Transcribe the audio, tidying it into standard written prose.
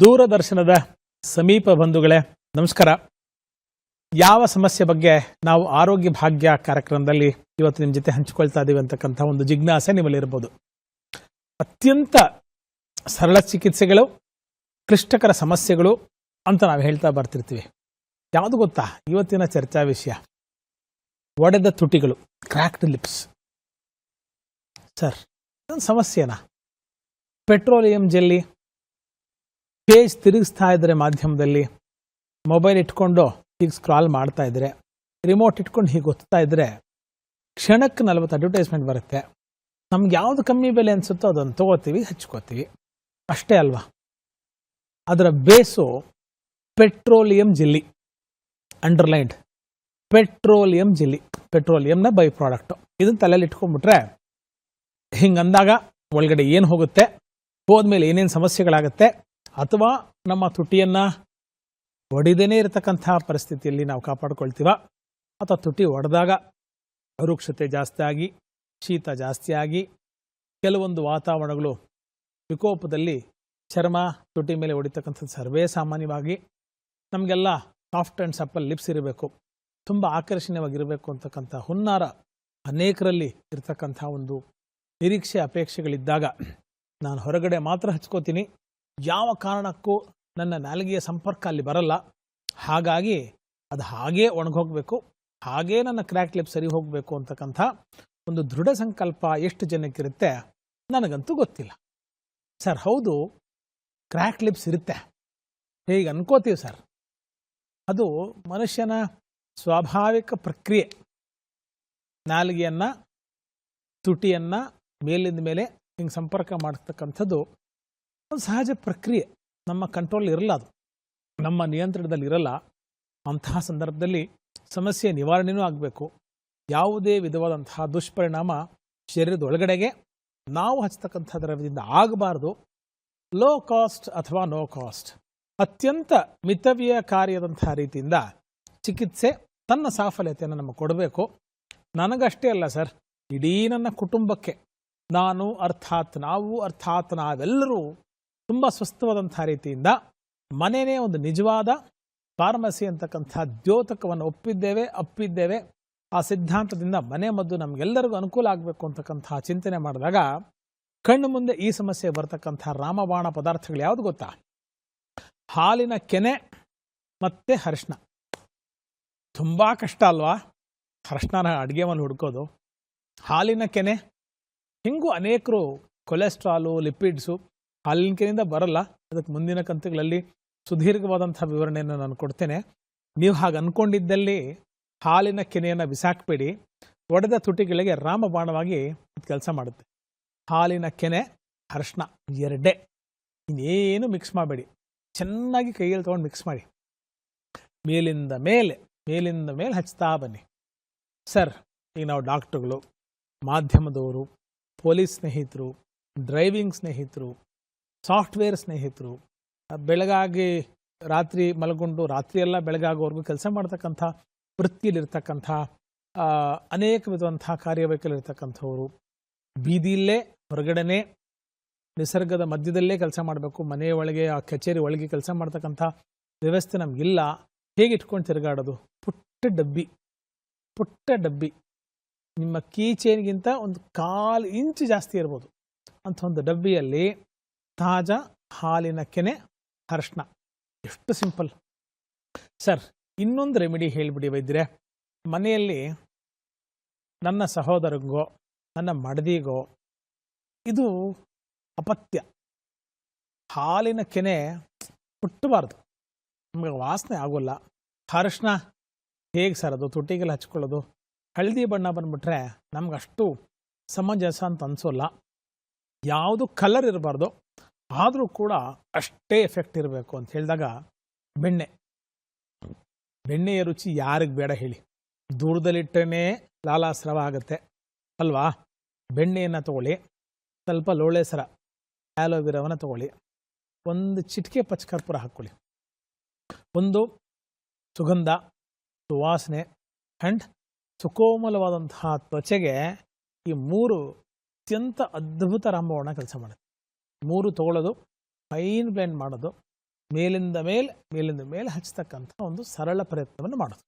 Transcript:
ದೂರದರ್ಶನದ ಸಮೀಪ ಬಂಧುಗಳೇ ನಮಸ್ಕಾರ. ಯಾವ ಸಮಸ್ಯೆ ಬಗ್ಗೆ ನಾವು ಆರೋಗ್ಯ ಭಾಗ್ಯ ಕಾರ್ಯಕ್ರಮದಲ್ಲಿ ಇವತ್ತು ನಿಮ್ಮ ಜೊತೆ ಹಂಚಿಕೊಳ್ತಾ ಇದ್ದೀವಿ ಅಂತಕ್ಕಂಥ ಒಂದು ಜಿಜ್ಞಾಸೆ ನಿಮ್ಮಲ್ಲಿರ್ಬೋದು. ಅತ್ಯಂತ ಸರಳ ಚಿಕಿತ್ಸೆಗಳು, ಕ್ಲಿಷ್ಟಕರ ಸಮಸ್ಯೆಗಳು ಅಂತ ನಾವು ಹೇಳ್ತಾ ಬರ್ತಿರ್ತೀವಿ. ಯಾವುದು ಗೊತ್ತಾ ಇವತ್ತಿನ ಚರ್ಚಾ ವಿಷಯ? ಒಡೆದ ತುಟಿಗಳು, ಕ್ರ್ಯಾಕ್ಡ್ ಲಿಪ್ಸ್. ಸರ್, ಇದೊಂದು ಸಮಸ್ಯೆನಾ? ಪೆಟ್ರೋಲಿಯಂ ಜೆಲ್ಲಿ ಪೇಜ್ ತಿರುಗಿಸ್ತಾ ಇದ್ರೆ, ಮಾಧ್ಯಮದಲ್ಲಿ ಮೊಬೈಲ್ ಇಟ್ಕೊಂಡು ಹೀಗೆ ಸ್ಕ್ರಾಲ್ ಮಾಡ್ತಾ ಇದ್ರೆ, ರಿಮೋಟ್ ಇಟ್ಕೊಂಡು ಹೀಗೆ ಒತ್ತಾ ಇದ್ರೆ ಕ್ಷಣಕ್ಕೆ 40 ಅಡ್ವರ್ಟೈಸ್ಮೆಂಟ್ ಬರುತ್ತೆ. ನಮ್ಗೆ ಯಾವುದು ಕಮ್ಮಿ ಬೆಲೆ ಅನಿಸುತ್ತೋ ಅದನ್ನು ತಗೋತೀವಿ, ಹಚ್ಕೋತೀವಿ, ಅಷ್ಟೇ ಅಲ್ವಾ? ಅದರ base petroleum jelly, underlined petroleum jelly, ಪೆಟ್ರೋಲಿಯಂನ ಬೈ ಪ್ರಾಡಕ್ಟು. ಇದನ್ನು ತಲೆಯಲ್ಲಿ ಇಟ್ಕೊಂಡ್ಬಿಟ್ರೆ ಹಿಂಗಂದಾಗ ಒಳಗಡೆ ಏನು ಹೋಗುತ್ತೆ, ಹೋದ್ಮೇಲೆ ಏನೇನು ಸಮಸ್ಯೆಗಳಾಗುತ್ತೆ, ಅಥವಾ ನಮ್ಮ ತುಟಿಯನ್ನು ಒಡೆದೇನೆ ಇರತಕ್ಕಂಥ ಪರಿಸ್ಥಿತಿಯಲ್ಲಿ ನಾವು ಕಾಪಾಡ್ಕೊಳ್ತೀವ, ಅಥವಾ ತುಟಿ ಒಡೆದಾಗ ರುಕ್ಷತೆ ಜಾಸ್ತಿ ಆಗಿ, ಶೀತ ಜಾಸ್ತಿ ಆಗಿ, ಕೆಲವೊಂದು ವಾತಾವರಣಗಳು ವಿಕೋಪದಲ್ಲಿ ಚರ್ಮ ತುಟಿ ಮೇಲೆ ಹೊಡಿತಕ್ಕಂಥದ್ದು ಸರ್ವೇ ಸಾಮಾನ್ಯವಾಗಿ. ನಮಗೆಲ್ಲ ಸಾಫ್ಟ್ ಆ್ಯಂಡ್ ಸಪ್ಪಲ್ ಲಿಪ್ಸ್ ಇರಬೇಕು, ತುಂಬ ಆಕರ್ಷಣೀಯವಾಗಿರಬೇಕು ಅಂತಕ್ಕಂಥ ಹುನ್ನಾರ ಅನೇಕರಲ್ಲಿ ಇರತಕ್ಕಂಥ ಒಂದು ನಿರೀಕ್ಷೆ ಅಪೇಕ್ಷೆಗಳಿದ್ದಾಗ ನಾನು ಹೊರಗಡೆ ಮಾತ್ರ ಹಚ್ಕೋತೀನಿ, ಯಾವ ಕಾರಣಕ್ಕೂ ನನ್ನ ನಾಲಿಗೆಯ ಸಂಪರ್ಕ ಅಲ್ಲಿ ಬರಲ್ಲ, ಹಾಗಾಗಿ ಅದು ಹಾಗೇ ಒಣಗೋಗಬೇಕು, ಹಾಗೇ ನನ್ನ ಕ್ರ್ಯಾಕ್ ಲಿಪ್ ಸರಿ ಹೋಗಬೇಕು ಅಂತಕ್ಕಂಥ ಒಂದು ದೃಢ ಸಂಕಲ್ಪ ಎಷ್ಟು ಜನಕ್ಕಿರುತ್ತೆ ನನಗಂತೂ ಗೊತ್ತಿಲ್ಲ. ಸರ್, ಹೌದು, ಕ್ರ್ಯಾಕ್ ಲಿಪ್ಸ್ ಇರುತ್ತೆ, ಹೇಗೆ ಅನ್ಕೋತೀವಿ ಸರ್. ಅದು ಮನುಷ್ಯನ ಸ್ವಾಭಾವಿಕ ಪ್ರಕ್ರಿಯೆ. ನಾಲಿಗೆಯನ್ನು, ತುಟಿಯನ್ನು ಮೇಲಿಂದ ಮೇಲೆ ಹಿಂಗೆ ಸಂಪರ್ಕ ಮಾಡ್ತಕ್ಕಂಥದ್ದು ಒಂದು ಸಹಜ ಪ್ರಕ್ರಿಯೆ. ನಮ್ಮ ಕಂಟ್ರೋಲ್ ಇರಲ್ಲ, ಅದು ನಮ್ಮ ನಿಯಂತ್ರಣದಲ್ಲಿ ಇರಲ್ಲ. ಅಂತಹ ಸಂದರ್ಭದಲ್ಲಿ ಸಮಸ್ಯೆ ನಿವಾರಣೆಯೂ ಆಗಬೇಕು. ಯಾವುದೇ ವಿಧವಾದಂತಹ ದುಷ್ಪರಿಣಾಮ ಶರೀರದ ಒಳಗಡೆಗೆ ನಾವು ಹಚ್ಚತಕ್ಕಂಥ ದ್ರವ್ಯದಿಂದ ಆಗಬಾರ್ದು. ಲೋ ಕಾಸ್ಟ್ ಅಥವಾ ನೋ ಕಾಸ್ಟ್, ಅತ್ಯಂತ ಮಿತವ್ಯಯಕಾರಿಯಾದಂಥ ರೀತಿಯಿಂದ ಚಿಕಿತ್ಸೆ ತನ್ನ ಸಾಫಲ್ಯತೆಯನ್ನು ನಮಗೆ ಕೊಡಬೇಕು. ನನಗಷ್ಟೇ ಅಲ್ಲ ಸರ್, ಇಡೀ ನನ್ನ ಕುಟುಂಬಕ್ಕೆ, ನಾನು ಅರ್ಥಾತ್ ನಾವು ಅರ್ಥಾತ್ ನಾವೆಲ್ಲರೂ ತುಂಬ ಸ್ವಸ್ಥವಾದಂಥ ರೀತಿಯಿಂದ ಮನೆಯೇ ಒಂದು ನಿಜವಾದ ಫಾರ್ಮಸಿ ಅಂತಕ್ಕಂಥ ದ್ಯೋತಕವನ್ನು ಅಪ್ಪಿದ್ದೇವೆ. ಆ ಸಿದ್ಧಾಂತದಿಂದ ಮನೆ ಮದ್ದು ನಮಗೆಲ್ಲರಿಗೂ ಅನುಕೂಲ ಆಗಬೇಕು ಅಂತಕ್ಕಂಥ ಚಿಂತನೆ ಮಾಡಿದಾಗ ಕಣ್ಣು ಮುಂದೆ ಈ ಸಮಸ್ಯೆ ಬರ್ತಕ್ಕಂಥ ರಾಮಬಾಣ ಪದಾರ್ಥಗಳು ಯಾವುದು ಗೊತ್ತಾ? ಹಾಲಿನ ಕೆನೆ ಮತ್ತು ಅರಿಶಿನ. ತುಂಬ ಕಷ್ಟ ಅಲ್ವಾ ಅರಿಶಿನ ಅಡುಗೆ ಮೇಲೆ ಹುಡ್ಕೋದು? ಹಾಲಿನ ಕೆನೆ, ಹಿಂಗೂ ಅನೇಕರು ಕೊಲೆಸ್ಟ್ರಾಲು, ಲಿಪಿಡ್ಸು ಹಾಲಿನ ಕೆನೆಯಿಂದ ಬರಲ್ಲ. ಅದಕ್ಕೆ ಮುಂದಿನ ಕಂತುಗಳಲ್ಲಿ ಸುದೀರ್ಘವಾದಂಥ ವಿವರಣೆಯನ್ನು ನಾನು ಕೊಡ್ತೇನೆ. ನೀವು ಹಾಗೆ ಅಂದ್ಕೊಂಡಿದ್ದಲ್ಲಿ ಹಾಲಿನ ಕೆನೆಯನ್ನು ಬಿಸಾಕಬೇಡಿ. ಒಡೆದ ತುಟಿಗಳಿಗೆ ರಾಮಬಾಣವಾಗಿ ಕೆಲಸ ಮಾಡುತ್ತೆ. ಹಾಲಿನ ಕೆನೆ, ಅರಿಶಿನ ಎರಡೇ, ಇನ್ನೇನು ಮಿಕ್ಸ್ ಮಾಡಬೇಡಿ. ಚೆನ್ನಾಗಿ ಕೈಯಲ್ಲಿ ತೊಗೊಂಡು ಮಿಕ್ಸ್ ಮಾಡಿ ಮೇಲಿಂದ ಮೇಲೆ ಹಚ್ತಾ ಬನ್ನಿ. ಸರ್, ಈಗ ನಾವು ಡಾಕ್ಟ್ರುಗಳು, ಮಾಧ್ಯಮದವರು, ಪೊಲೀಸ್ ಸ್ನೇಹಿತರು, ಡ್ರೈವಿಂಗ್ ಸ್ನೇಹಿತರು, ಸಾಫ್ಟ್ವೇರ್ ಸ್ನೇಹಿತರು, ಬೆಳಗಾಗಿ ರಾತ್ರಿ ಮಲಗೊಂಡು ರಾತ್ರಿಯೆಲ್ಲ ಬೆಳಗಾಗೋವರೆಗೂ ಕೆಲಸ ಮಾಡ್ತಕ್ಕಂಥ ವೃತ್ತಿಯಲ್ಲಿರ್ತಕ್ಕಂಥ ಅನೇಕ ವಿಧವಂಥ ಕಾರ್ಯವೈಖರಿರ್ತಕ್ಕಂಥವರು, ಬೀದಿಯಲ್ಲೇ ಹೊರಗಡೆನೆ ನಿಸರ್ಗದ ಮಧ್ಯದಲ್ಲೇ ಕೆಲಸ ಮಾಡಬೇಕು, ಮನೆಯೊಳಗೆ ಆ ಕಚೇರಿ ಒಳಗೆ ಕೆಲಸ ಮಾಡ್ತಕ್ಕಂಥ ವ್ಯವಸ್ಥೆ ನಮಗಿಲ್ಲ. ಹೇಗೆ ಇಟ್ಕೊಂಡು ತಿರುಗಾಡೋದು? ಪುಟ್ಟ ಡಬ್ಬಿ, ನಿಮ್ಮ ಕೀ ಚೈನ್ಗಿಂತ ಒಂದು 1/4 ಇಂಚು ಜಾಸ್ತಿ ಇರ್ಬೋದು ಅಂಥ ಒಂದು ಡಬ್ಬಿಯಲ್ಲಿ ತಾಜಾ ಹಾಲಿನ ಕೆನೆ, ಅರಿಶಿನ. ಎಷ್ಟು ಸಿಂಪಲ್ ಸರ್. ಇನ್ನೊಂದು ರೆಮಿಡಿ ಹೇಳಿಬಿಡಿ ವೈದ್ಯರೇ. ಮನೆಯಲ್ಲಿ ನನ್ನ ಸಹೋದರಂಗೋ ನನ್ನ ಮಡದಿಗೋ ಇದು ಅಪತ್ಯ, ಹಾಲಿನ ಕೆನೆ ಮುಟ್ಟಬಾರ್ದು, ನಮಗೆ ವಾಸನೆ ಆಗೋಲ್ಲ. ಅರಿಶಿನ ಹೇಗೆ ಸರ್ ಅದು ತುಟಿಗೆಲ್ಲ ಹಚ್ಕೊಳ್ಳೋದು? ಹಳದಿ ಬಣ್ಣ ಬಂದ್ಬಿಟ್ರೆ ನಮಗಷ್ಟು ಸಮಂಜಸ ಅಂತ ಅನಿಸೋಲ್ಲ. ಯಾವುದು ಕಲರ್ ಇರಬಾರ್ದು, ಆದರೂ ಕೂಡ ಅಷ್ಟೇ ಎಫೆಕ್ಟ್ ಇರಬೇಕು ಅಂತ ಹೇಳಿದಾಗ ಬೆಣ್ಣೆಯ ರುಚಿ ಯಾರಿಗೆ ಬೇಡ ಹೇಳಿ? ದೂರದಲ್ಲಿಟ್ಟೇ ಲಾಲಾಸ್ರಾವ ಆಗುತ್ತೆ ಅಲ್ವಾ? ಬೆಣ್ಣೆಯನ್ನು ತಗೊಳ್ಳಿ, ಸ್ವಲ್ಪ ಲೋಳೆಸರ, ಆಲೋವೆರಾವನ್ನು ತಗೊಳ್ಳಿ, ಒಂದು ಚಿಟಿಕೆ ಪಚ್ಚಕರ್ಪೂರ ಹಾಕ್ಕೊಳ್ಳಿ, ಒಂದು ಸುಗಂಧ, ಸುವಾಸನೆ ಆ್ಯಂಡ್ ಸುಕೋಮಲವಾದಂತಹ ತ್ವಚೆಗೆ ಈ 3 ಅತ್ಯಂತ ಅದ್ಭುತ ರಾಮಬಾಣ ಕೆಲಸ ಮಾಡುತ್ತೆ. 3 ತಗೊಳ್ಳೋದು, ಫೈನ್ ಬ್ಲೆಂಡ್ ಮಾಡೋದು, ಮೇಲಿಂದ ಮೇಲೆ ಹಚ್ಚತಕ್ಕಂಥ ಒಂದು ಸರಳ ಪ್ರಯತ್ನವನ್ನು ಮಾಡೋದು.